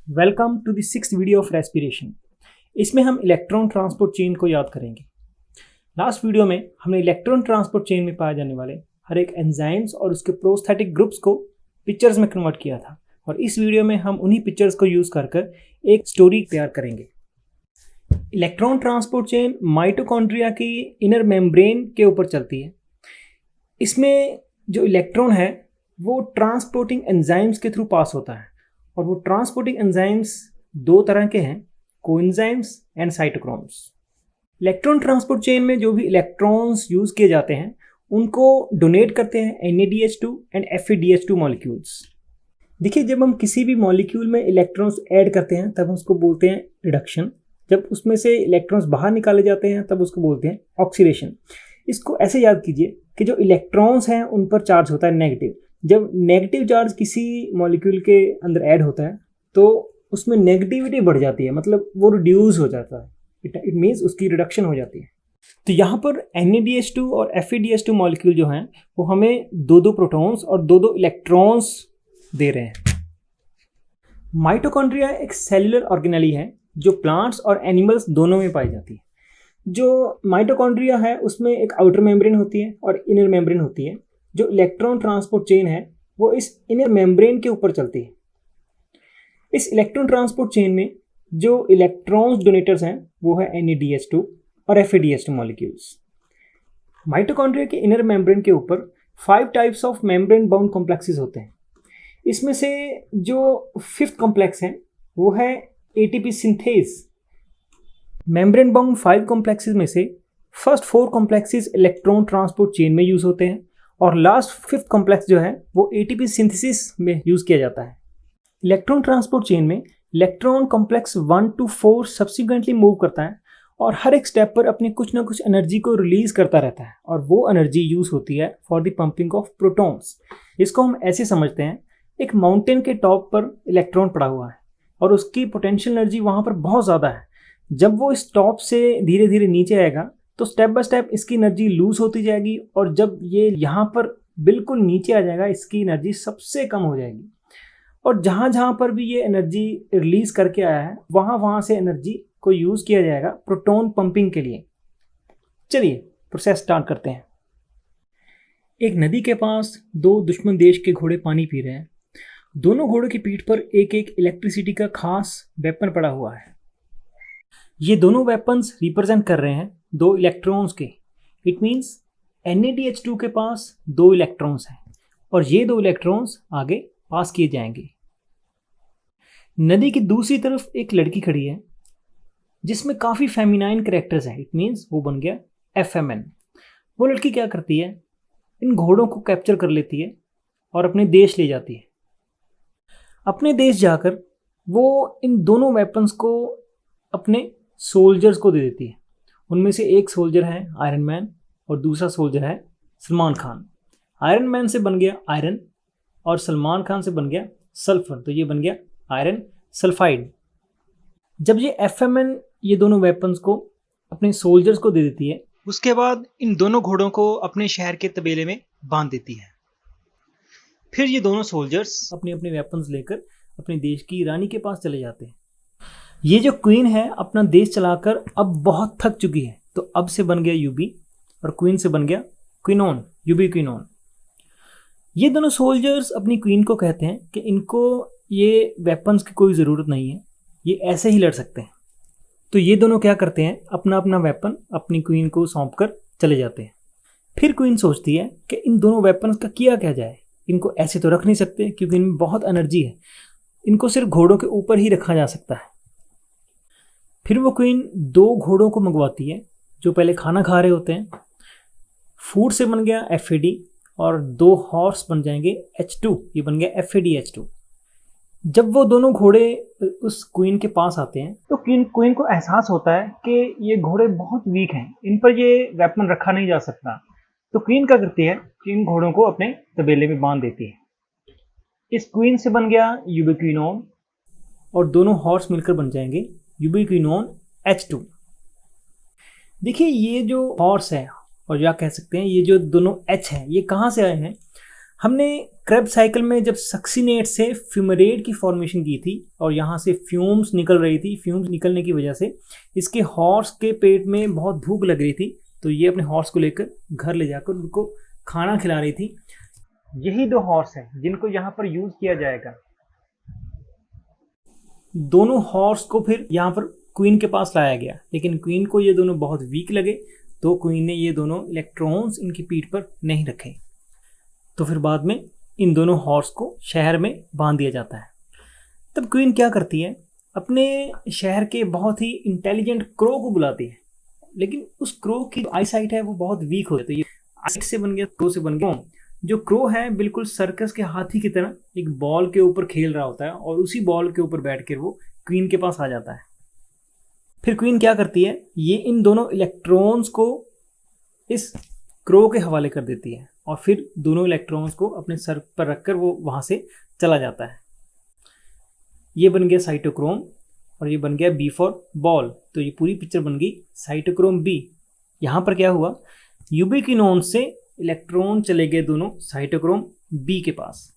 Welcome to the sixth video of respiration. इसमें हम electron transport chain को याद करेंगे। लास्ट वीडियो में हमने इलेक्ट्रॉन ट्रांसपोर्ट चेन में पाए जाने वाले हर एक एंजाइम्स और उसके प्रोस्थेटिक ग्रुप्स को पिक्चर्स में कन्वर्ट किया था, और इस वीडियो में हम उन्हीं पिक्चर्स को यूज़ कर एक स्टोरी तैयार करेंगे। इलेक्ट्रॉन ट्रांसपोर्ट चेन माइटोकॉन्ड्रिया की इनर मेम्ब्रेन के ऊपर चलती है। इसमें जो इलेक्ट्रॉन है वो ट्रांसपोर्टिंग एंजाइम्स के थ्रू पास होता है, और वो ट्रांसपोर्टिंग एंजाइम्स दो तरह के हैं, coenzymes and cytochromes. Electron transport chain में जो भी इलेक्ट्रॉन्स यूज़ किए जाते हैं उनको डोनेट करते हैं NADH2 एंड FADH2 मॉलिक्यूल्स। देखिए, जब हम किसी भी मॉलिक्यूल में इलेक्ट्रॉन्स ऐड करते हैं तब उसको बोलते हैं रिडक्शन। जब उसमें से इलेक्ट्रॉन्स बाहर निकाले जाते हैं तब उसको बोलते हैं ऑक्सीडेशन। इसको ऐसे याद कीजिए कि जो इलेक्ट्रॉन्स हैं उन पर चार्ज होता है नेगेटिव। जब नेगेटिव चार्ज किसी मॉलिक्यूल के अंदर ऐड होता है तो उसमें नेगेटिविटी बढ़ जाती है, मतलब वो रिड्यूस हो जाता है। इट मीन्स उसकी रिडक्शन हो जाती है। तो यहाँ पर NADH2 और FADH2 मॉलिक्यूल जो हैं वो हमें दो दो प्रोटॉन्स और दो दो इलेक्ट्रॉन्स दे रहे हैं। माइटोकॉन्ड्रिया एक सेलुलर ऑर्गेनेली है जो प्लांट्स और एनिमल्स दोनों में पाई जाती है। जो माइटोकॉन्ड्रिया है उसमें एक आउटर मेम्ब्रेन होती है और इनर मेम्ब्रेन होती है। जो इलेक्ट्रॉन ट्रांसपोर्ट चेन है वो इस इनर मेम्ब्रेन के ऊपर चलती है। इस इलेक्ट्रॉन ट्रांसपोर्ट चेन में जो इलेक्ट्रॉन्स डोनेटर्स हैं वो है NADH2 और FADH2 मॉलिक्यूल्स। माइटोकॉन्ड्रिया के इनर मेम्ब्रेन के ऊपर 5 types of membrane bound complexes होते हैं। इसमें से जो 5th कॉम्प्लेक्स है वो है ATP synthase. Membrane bound 5 complexes में से first 4 complexes electron transport chain में यूज होते हैं, और लास्ट 5th कॉम्प्लेक्स जो है वो ATP सिंथेसिस में यूज किया जाता है। इलेक्ट्रॉन ट्रांसपोर्ट चेन में electron complex 1 to 4 subsequently move करता है और हर एक स्टेप पर अपनी कुछ ना कुछ एनर्जी को रिलीज करता रहता है, और वो एनर्जी यूज होती है for the pumping of protons. इसको हम ऐसे समझते हैं, एक माउंटेन के टॉप पर इलेक्ट्रॉन पड़ा हुआ है और उसकी पोटेंशियल एनर्जी वहाँ पर बहुत ज़्यादा है। जब वो इस टॉप से धीरे धीरे नीचे आएगा तो स्टेप बाय स्टेप इसकी एनर्जी लूज होती जाएगी, और जब ये यहाँ पर बिल्कुल नीचे आ जाएगा इसकी एनर्जी सबसे कम हो जाएगी। और जहाँ जहाँ पर भी ये एनर्जी रिलीज करके आया है वहाँ से एनर्जी को यूज़ किया जाएगा प्रोटॉन पंपिंग के लिए। चलिए प्रोसेस स्टार्ट करते हैं। एक नदी के पास दो दुश्मन देश के घोड़े पानी पी रहे हैं। दोनों घोड़ों की पीठ पर एक एक इलेक्ट्रिसिटी का खास वेपन पड़ा हुआ है। ये दोनों वेपन्स रिप्रेजेंट कर रहे हैं दो इलेक्ट्रॉन्स के। इट मीन्स NADH2 के पास 2 इलेक्ट्रॉन्स हैं और ये 2 इलेक्ट्रॉन्स आगे पास किए जाएंगे। नदी की दूसरी तरफ एक लड़की खड़ी है जिसमें काफ़ी फेमिनाइन कैरेक्टर्स हैं। इट मीन्स वो बन गया FMN। वो लड़की क्या करती है, इन घोड़ों को कैप्चर कर लेती है और अपने देश ले जाती है। अपने देश जाकर वो इन दोनों वेपन्स को अपने सोल्जर्स को दे देती है। उनमें से एक सोल्जर है आयरन मैन और दूसरा सोल्जर है सलमान खान। आयरन मैन से बन गया आयरन और सलमान खान से बन गया सल्फर, तो ये बन गया आयरन सल्फाइड। जब ये FMN ये दोनों वेपन्स को अपने सोल्जर्स को दे देती है, उसके बाद इन दोनों घोड़ों को अपने शहर के तबेले में बांध देती है। फिर ये दोनों सोल्जर्स अपने अपने वेपन्स लेकर अपने देश की रानी के पास चले जाते हैं। ये जो क्वीन है अपना देश चलाकर अब बहुत थक चुकी है, तो अब से बन गया यूबी और क्वीन से बन गया क्विनोन, यूबी क्विनोन। ये दोनों सोल्जर्स अपनी क्वीन को कहते हैं कि इनको ये वेपन्स की कोई ज़रूरत नहीं है, ये ऐसे ही लड़ सकते हैं। तो ये दोनों क्या करते हैं, अपना अपना वेपन अपनी क्वीन को सौंप कर चले जाते हैं। फिर क्वीन सोचती है कि इन दोनों वेपन्स का किया क्या जाए, इनको ऐसे तो रख नहीं सकते क्योंकि इनमें बहुत एनर्जी है, इनको सिर्फ घोड़ों के ऊपर ही रखा जा सकता है। फिर वो क्वीन 2 घोड़ों को मंगवाती है जो पहले खाना खा रहे होते हैं। फूड से बन गया FAD और 2 हॉर्स बन जाएंगे H2, ये बन गया FADH2। जब वो दोनों घोड़े उस क्वीन के पास आते हैं तो क्वीन को एहसास होता है कि ये घोड़े बहुत वीक हैं, इन पर ये वेपन रखा नहीं जा सकता। तो क्वीन क्या करती है कि इन घोड़ों को अपने तबेले में बांध देती है। इस क्वीन से बन गया यूबिक्विनोन और दोनों हॉर्स मिलकर बन जाएंगे यूबिक्विनोन H2। देखिए, ये जो हॉर्स है और या कह सकते हैं ये जो दोनों H हैं ये कहाँ से आए हैं। हमने क्रेब्स साइकिल में जब सक्सिनेट से फ्यूमरेट की फॉर्मेशन की थी और यहाँ से फ्यूम्स निकल रही थी, फ्यूम्स निकलने की वजह से इसके हॉर्स के पेट में बहुत भूख लग रही थी, तो ये अपने हॉर्स को लेकर घर ले जाकर उनको खाना खिला रही थी। यही दो हॉर्स हैं जिनको यहाँ पर यूज किया जाएगा। दोनों हॉर्स को फिर यहाँ पर क्वीन के पास लाया गया, लेकिन क्वीन को ये दोनों बहुत वीक लगे, तो क्वीन ने ये दोनों इलेक्ट्रॉन्स इनकी पीठ पर नहीं रखे। तो फिर बाद में इन दोनों हॉर्स को शहर में बांध दिया जाता है। तब क्वीन क्या करती है, अपने शहर के बहुत ही इंटेलिजेंट क्रो को बुलाती है, लेकिन उस क्रो की आई साइट है वो बहुत वीक हो जाती है। आई से बन गया क्रो से बन गया। जो क्रो है बिल्कुल सर्कस के हाथी की तरह एक बॉल के ऊपर खेल रहा होता है और उसी बॉल के ऊपर बैठकर वो क्वीन के पास आ जाता है। फिर क्वीन क्या करती है, ये इन दोनों इलेक्ट्रॉन्स को इस क्रो के हवाले कर देती है और फिर दोनों इलेक्ट्रॉन्स को अपने सर पर रखकर वो वहां से चला जाता है। ये बन गया साइटोक्रोम और ये बन गया बी फॉर बॉल। तो ये पूरी पिक्चर बन गई साइटोक्रोम बी। यहाँ पर क्या हुआ, यूबिक्विनोन से इलेक्ट्रॉन चले गए दोनों साइटोक्रोम बी के पास।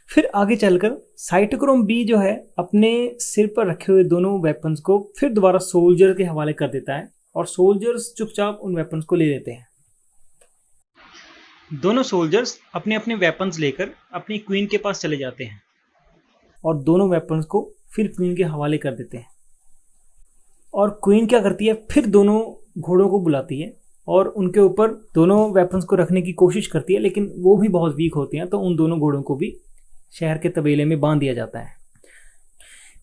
फिर आगे चलकर साइटोक्रोम बी जो है अपने सिर पर रखे हुए दोनों वेपन्स को फिर दोबारा सोल्जर के हवाले कर देता है और सोल्जर्स चुपचाप उन वेपन्स को ले लेते हैं। दोनों सोल्जर्स अपने अपने वेपन्स लेकर अपनी क्वीन के पास चले जाते हैं और दोनों वेपन्स को फिर क्वीन के हवाले कर देते हैं। और क्वीन क्या करती है, फिर दोनों घोड़ों को बुलाती है और उनके ऊपर दोनों वेपन्स को रखने की कोशिश करती है, लेकिन वो भी बहुत वीक होती हैं, तो उन दोनों घोड़ों को भी शहर के तबेले में बांध दिया जाता है।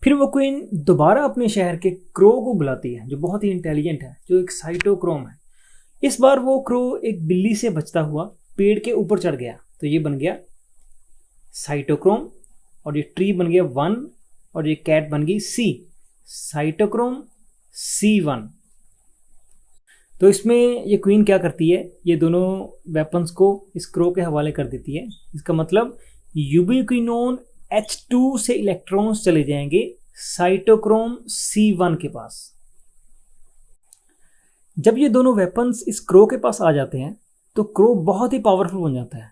फिर वो क्वीन दोबारा अपने शहर के क्रो को बुलाती है जो बहुत ही इंटेलिजेंट है, जो एक साइटोक्रोम है। इस बार वो क्रो एक बिल्ली से बचता हुआ पेड़ के ऊपर चढ़ गया, तो ये बन गया साइटोक्रोम और ये ट्री बन गया 1 और ये कैट बन गई C, साइटोक्रोम C1। तो इसमें ये क्वीन क्या करती है, ये दोनों वेपन्स को इस क्रो के हवाले कर देती है। इसका मतलब यूबिक्विनोन H2 से इलेक्ट्रॉन्स चले जाएंगे साइटोक्रोम C1 के पास। जब ये दोनों वेपन्स इस क्रो के पास आ जाते हैं तो क्रो बहुत ही पावरफुल बन जाता है।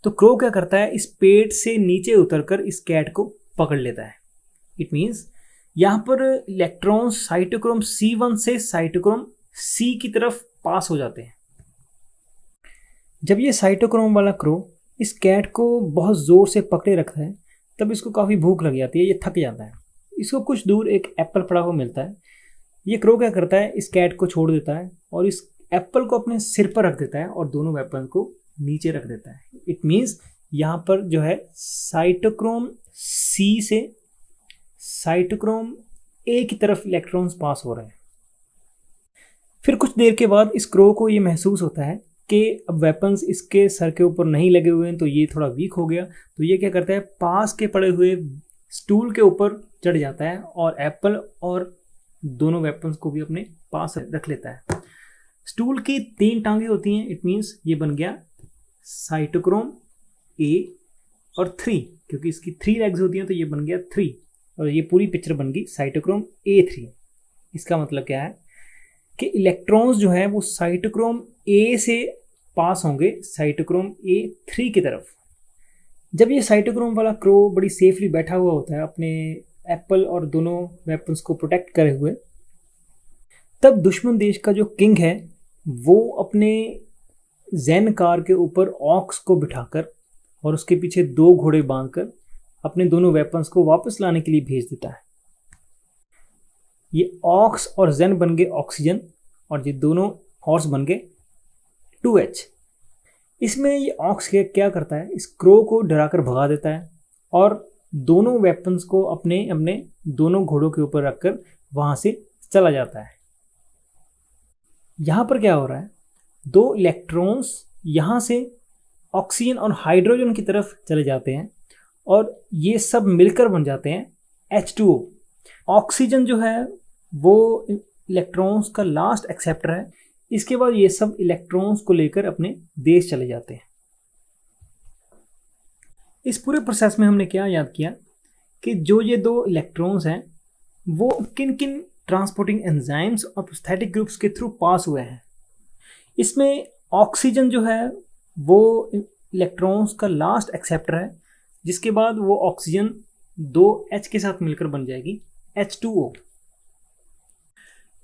तो क्रो क्या करता है, इस पेड़ से नीचे उतरकर इस कैट को पकड़ लेता है। इट मीन्स यहाँ पर इलेक्ट्रॉन्स साइटोक्रोम C1 से साइटोक्रोम C की तरफ पास हो जाते हैं। जब ये साइटोक्रोम वाला क्रो इस कैट को बहुत ज़ोर से पकड़े रखता है, तब इसको काफ़ी भूख लग जाती है, ये थक जाता है। इसको कुछ दूर एक एप्पल पड़ा हुआ मिलता है। ये क्रो क्या करता है, इस कैट को छोड़ देता है और इस एप्पल को अपने सिर पर रख देता है और दोनों वेपन को नीचे रख देता है। इट मीन्स यहाँ पर जो है साइटोक्रोम C से साइटोक्रोम A की तरफ इलेक्ट्रॉन्स पास हो रहे हैं। फिर कुछ देर के बाद इस क्रो को ये महसूस होता है कि अब वेपन्स इसके सर के ऊपर नहीं लगे हुए हैं, तो ये थोड़ा वीक हो गया। तो ये क्या करता है, पास के पड़े हुए स्टूल के ऊपर चढ़ जाता है और एप्पल और दोनों वेपन्स को भी अपने पास रख लेता है। स्टूल की 3 टांगे होती हैं, इट मीन्स ये बन गया साइटोक्रोम A और 3, क्योंकि इसकी 3 लेग्स होती हैं तो ये बन गया 3 और ये पूरी पिक्चर बन गई साइटोक्रोम A3। इसका मतलब क्या है कि इलेक्ट्रॉन्स जो है वो साइटोक्रोम A से पास होंगे साइटोक्रोम A3 की तरफ। जब ये साइटोक्रोम वाला क्रो बड़ी सेफली बैठा हुआ होता है अपने एप्पल और दोनों वेपन्स को प्रोटेक्ट करे हुए, तब दुश्मन देश का जो किंग है वो अपने जैन कार के ऊपर ऑक्स को बिठाकर और उसके पीछे 2 घोड़े बांधकर अपने दोनों वेपन्स को वापस लाने के लिए भेज देता है। ये ऑक्स और जैन बन गए ऑक्सीजन और ये दोनों हॉर्स बन गए 2H। इसमें ये ऑक्स क्या करता है, इस क्रो को डराकर भगा देता है और दोनों वेपन्स को अपने अपने दोनों घोड़ों के ऊपर रखकर वहां से चला जाता है। यहाँ पर क्या हो रहा है, 2 इलेक्ट्रॉन्स यहाँ से ऑक्सीजन और हाइड्रोजन की तरफ चले जाते हैं और ये सब मिलकर बन जाते हैं H2O। ऑक्सीजन जो है वो इलेक्ट्रॉन्स का लास्ट एक्सेप्टर है। इसके बाद ये सब इलेक्ट्रॉन्स को लेकर अपने देश चले जाते हैं। इस पूरे प्रोसेस में हमने क्या याद किया कि जो ये 2 इलेक्ट्रॉन्स हैं वो किन किन ट्रांसपोर्टिंग एंजाइम्स और प्रोस्थेटिक ग्रुप्स के थ्रू पास हुए हैं। इसमें ऑक्सीजन जो है वो इलेक्ट्रॉन्स का लास्ट एक्सेप्टर है, जिसके बाद वो ऑक्सीजन 2H के साथ मिलकर बन जाएगी H2O।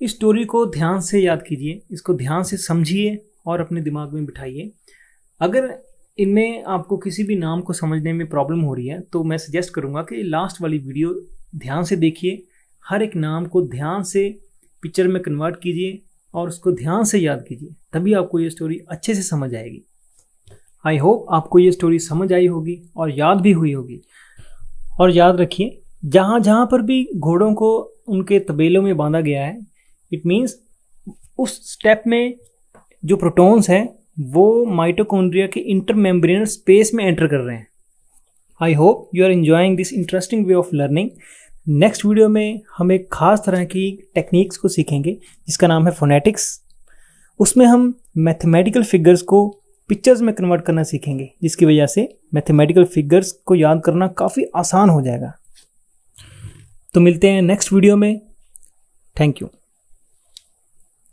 इस स्टोरी को ध्यान से याद कीजिए, इसको ध्यान से समझिए और अपने दिमाग में बिठाइए। अगर इनमें आपको किसी भी नाम को समझने में प्रॉब्लम हो रही है तो मैं सजेस्ट करूँगा कि लास्ट वाली वीडियो ध्यान से देखिए, हर एक नाम को ध्यान से पिक्चर में कन्वर्ट कीजिए और उसको ध्यान से याद कीजिए, तभी आपको ये स्टोरी अच्छे से समझ आएगी। आई होप आपको ये स्टोरी समझ आई होगी और याद भी हुई होगी। और याद रखिए, जहाँ जहाँ पर भी घोड़ों को उनके तबेलों में बांधा गया है, इट मीन्स उस स्टेप में जो प्रोटॉन्स हैं वो माइटोकॉन्ड्रिया के इंटरमेम्ब्रेनल स्पेस में एंटर कर रहे हैं। I hope you are enjoying this interesting way of learning. Next video में हम एक खास तरह की टेक्निक्स को सीखेंगे जिसका नाम है फोनेटिक्स। उसमें हम मैथमेटिकल फिगर्स को पिक्चर्स में कन्वर्ट करना सीखेंगे, जिसकी वजह से मैथमेटिकल फिगर्स को याद करना काफ़ी आसान हो जाएगा। तो मिलते हैं नेक्स्ट वीडियो में। Thank you.